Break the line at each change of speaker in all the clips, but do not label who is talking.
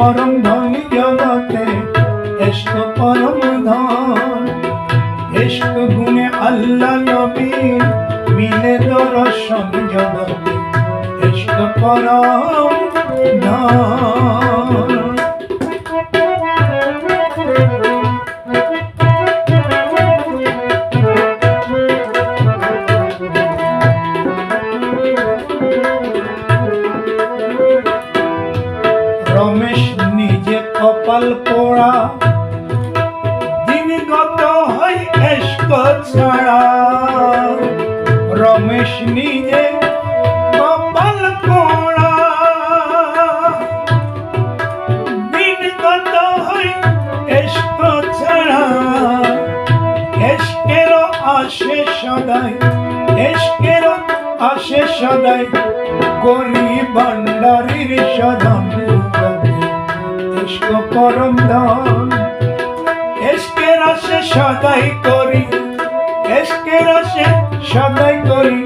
পরম ধন জগতে, ইশক পরম ধন। ইশক গুণে আল্লাহ নবী মিলে দর্শন জগতে, ইশক পরম ধন। রমেশ নিজে কপাল পোড়া, দিন গত হয় ইশক ছাড়া। রমেশ নিজে কপাল পোড়া, দিন গত হয় ইশক ছাড়া। ইশকের আসে সদাই, ইশকের আসে সদাই, করি ভান্ডারীর সদন। ইশক পরম ধন, ইশকের আসে সদাই করি, ইশকের আসে সদাই করি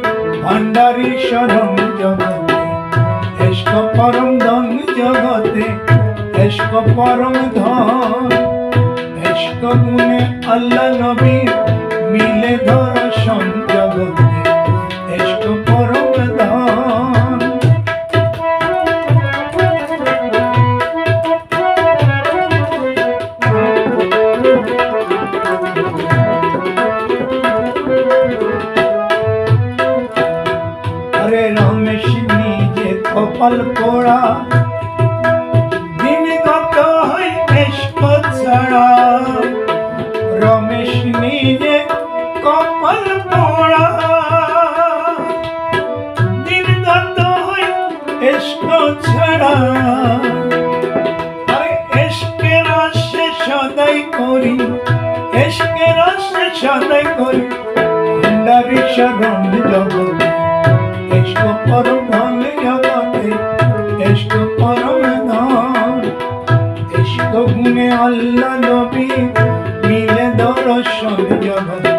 ভান্ডারী সদন জগতে। ইশক পরম ধন জগতে, ইশক পরম ধন। ইশক গুণে আল্লাহ নবী মিলে দর্শন জগতে, ইশক পরম ধন। আরে রমেশ নিজে কপাল পোড়া, দিন গত হয় ইশক ছাড়া। রমেশ নিজে কপাল পোড়া, দিন গত হয় ইশক ছাড়া। আরে ইশকের আসে সদাই করি, ইশকের আসে সদাই করি ভান্ডারী সদন জগতে। ইশক পরম ধন জগতে, ইশক পরম ধন। ইশক গুণে আল্লাহ নবী মিলে দর্শন জগতে,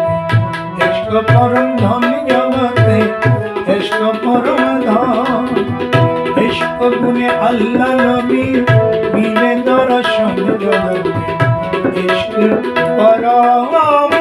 ইশক পরম ধন জগতে, ইশক পরম ধন। ইশক গুণে আল্লাহ নবী মিলে দর্শন জগতে, ইশক পরম